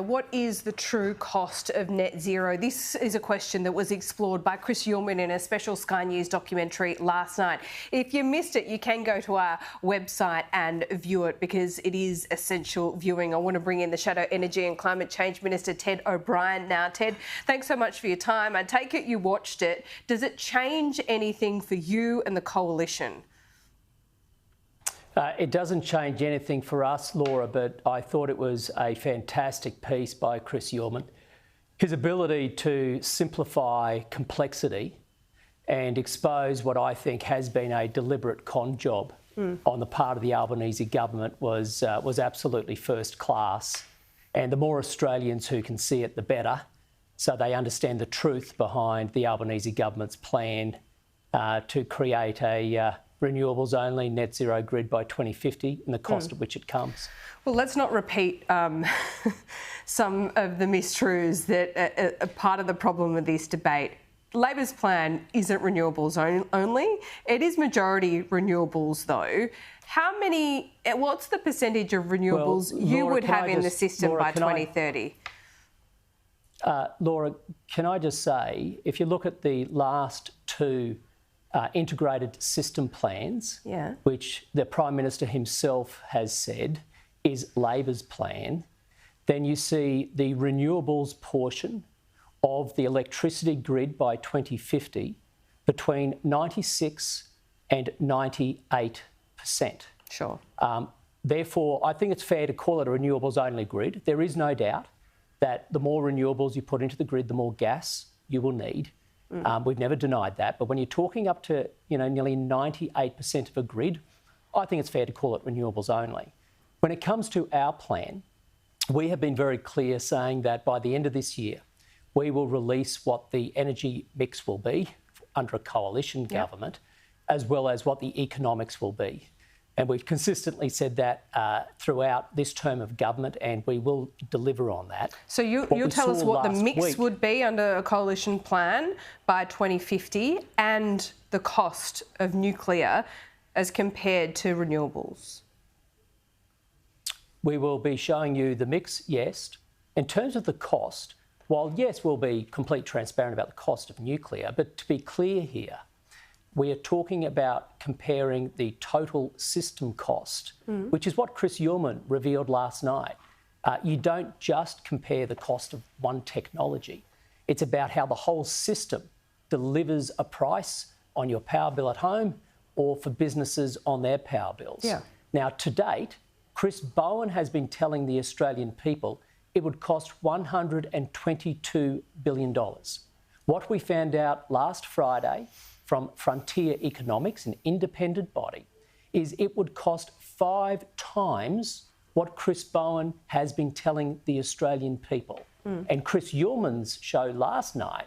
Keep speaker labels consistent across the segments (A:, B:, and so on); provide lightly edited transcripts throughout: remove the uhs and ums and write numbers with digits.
A: What is the true cost of net zero? This is a question that was explored by Chris Uhlmann in a special Sky News documentary last night. If you missed it, you can go to our website and view it because it is essential viewing. I want to bring in the Shadow Energy and Climate Change Minister, Ted O'Brien. Now, Ted, thanks so much for your time. I take it you watched it. Does it change anything for you and the coalition?
B: It doesn't change anything for us, Laura, but I thought it was a fantastic piece by Chris Uhlmann. His ability to simplify complexity and expose what I think has been a deliberate con job on the part of the Albanese government was absolutely first class. And the more Australians who can see it, the better, so they understand the truth behind the Albanese government's plan to create a renewables only net zero grid by 2050 and the cost at which it comes.
A: Well, let's not repeat some of the mistruths that are part of the problem with this debate. Labor's plan isn't renewables only. It is majority renewables, though. What's the percentage of renewables you would have in the system by 2030?
B: Laura, can I just say, if you look at the last two integrated system plans, which the Prime Minister himself has said is Labor's plan, then you see the renewables portion of the electricity grid by 2050 between 96 and 98%.
A: Sure.
B: Therefore, I think it's fair to call it a renewables only grid. There is no doubt that the more renewables you put into the grid, the more gas you will need. We've never denied that, but when you're talking up to nearly 98% of a grid, I think it's fair to call it renewables only. When it comes to our plan, we have been very clear saying that by the end of this year, we will release what the energy mix will be under a coalition government, as well as what the economics will be. And we've consistently said that throughout this term of government, and we will deliver on that.
A: So you'll tell us what the mix would be under a coalition plan by 2050 and the cost of nuclear as compared to renewables.
B: We will be showing you the mix, yes. In terms of the cost, while yes, we'll be completely transparent about the cost of nuclear, but to be clear here, we are talking about comparing the total system cost, which is what Chris Uhlmann revealed last night. You don't just compare the cost of one technology. It's about how the whole system delivers a price on your power bill at home or for businesses on their power bills. Now, to date, Chris Bowen has been telling the Australian people it would cost $122 billion. What we found out last Friday from Frontier Economics, an independent body, is it would cost 5 times what Chris Bowen has been telling the Australian people. And Chris Uhlmann's show last night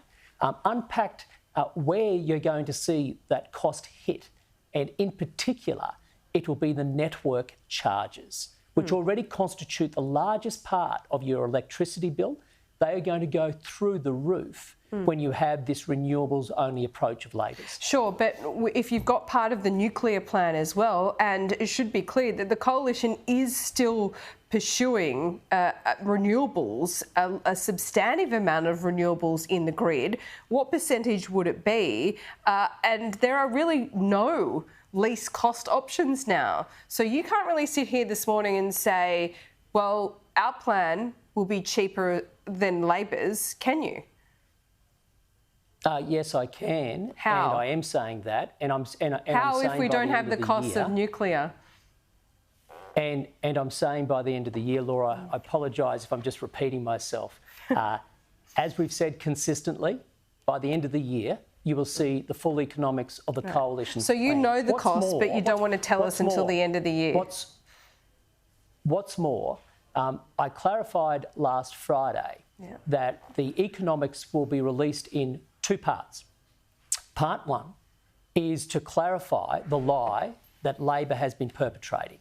B: unpacked where you're going to see that cost hit. And in particular, it will be the network charges, which already constitute the largest part of your electricity bill. They are going to go through the roof when you have this renewables-only approach of Labor's.
A: Sure, but if you've got part of the nuclear plan as well, and it should be clear that the coalition is still pursuing renewables, a substantive amount of renewables in the grid, what percentage would it be? And there are really no least cost options now. So you can't really sit here this morning and say, well, our plan will be cheaper than Labor's, can you?
B: Yes, I can.
A: How?
B: And I am saying that.
A: How if we don't have the cost of nuclear?
B: And I'm saying by the end of the year, Laura, I apologise if I'm just repeating myself. As we've said consistently, by the end of the year, you will see the full economics of the coalition.
A: So you know the cost, but you don't want to tell us until the end of the year.
B: What's more, I clarified last Friday that the economics will be released in 2 parts. Part 1 is to clarify the lie that Labor has been perpetrating,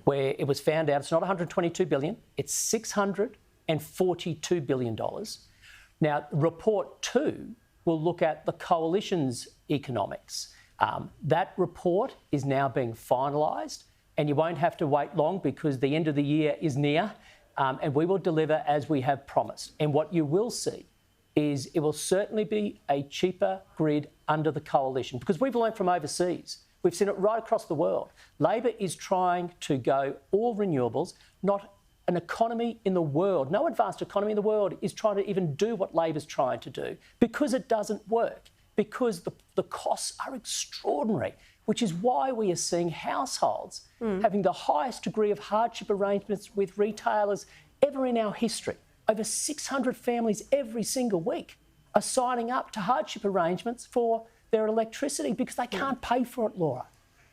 B: where it was found out it's not $122 billion, it's $642 billion. Now, report 2 will look at the coalition's economics. That report is now being finalised, and you won't have to wait long because the end of the year is near and we will deliver as we have promised. And what you will see is it will certainly be a cheaper grid under the coalition, because we've learned from overseas. We've seen it right across the world. Labor is trying to go all renewables. Not an economy in the world, no advanced economy in the world is trying to even do what Labor's trying to do, because it doesn't work, because the costs are extraordinary, which is why we are seeing households having the highest degree of hardship arrangements with retailers ever in our history. Over 600 families every single week are signing up to hardship arrangements for their electricity because they can't pay for it, Laura.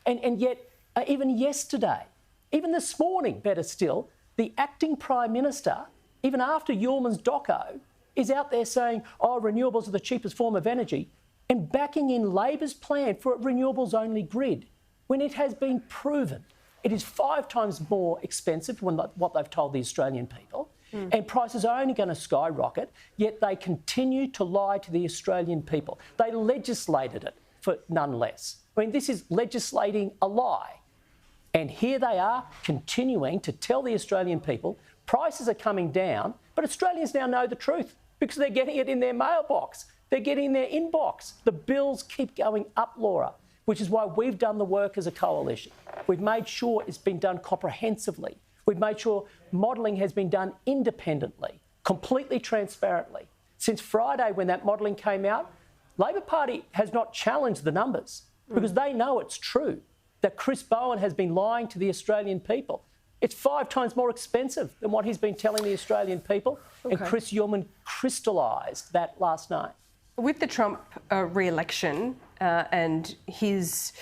B: And yet, even yesterday, even this morning, better still, the acting Prime Minister, even after Yulman's doco, is out there saying, oh, renewables are the cheapest form of energy, and backing in Labor's plan for a renewables-only grid, when it has been proven it is 5 times more expensive than what they've told the Australian people, and prices are only going to skyrocket, yet they continue to lie to the Australian people. They legislated it for none less. I mean, this is legislating a lie. And here they are continuing to tell the Australian people prices are coming down, but Australians now know the truth because they're getting it in their mailbox. They're getting in their inbox. The bills keep going up, Laura, which is why we've done the work as a coalition. We've made sure it's been done comprehensively. We've made sure modelling has been done independently, completely transparently. Since Friday, when that modelling came out, Labor Party has not challenged the numbers because they know it's true that Chris Bowen has been lying to the Australian people. It's 5 times more expensive than what he's been telling the Australian people. Okay. And Chris Yulman crystallised that last night.
A: With the Trump re-election and his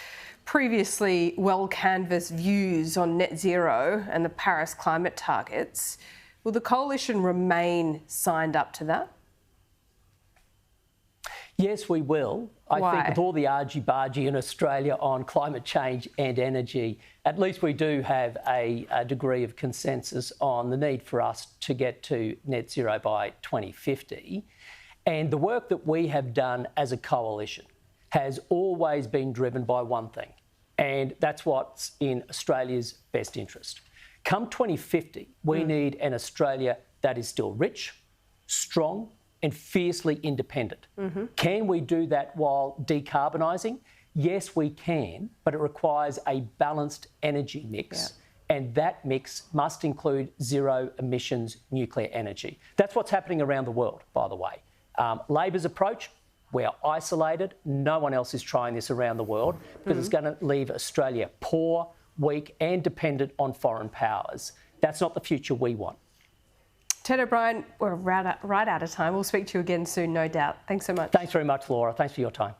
A: previously well-canvassed views on net zero and the Paris climate targets, will the coalition remain signed up to that?
B: Yes, we will.
A: Why?
B: I think with all the argy-bargy in Australia on climate change and energy, at least we do have a degree of consensus on the need for us to get to net zero by 2050. And the work that we have done as a coalition has always been driven by one thing, and that's what's in Australia's best interest. Come 2050, we need an Australia that is still rich, strong, and fiercely independent. Can we do that while decarbonising? Yes, we can, but it requires a balanced energy mix. And that mix must include zero emissions nuclear energy. That's what's happening around the world, by the way. Labor's approach, we're isolated. No one else is trying this around the world because it's going to leave Australia poor, weak and dependent on foreign powers. That's not the future we want.
A: Ted O'Brien, we're right out of time. We'll speak to you again soon, no doubt. Thanks so much.
B: Thanks very much, Laura. Thanks for your time.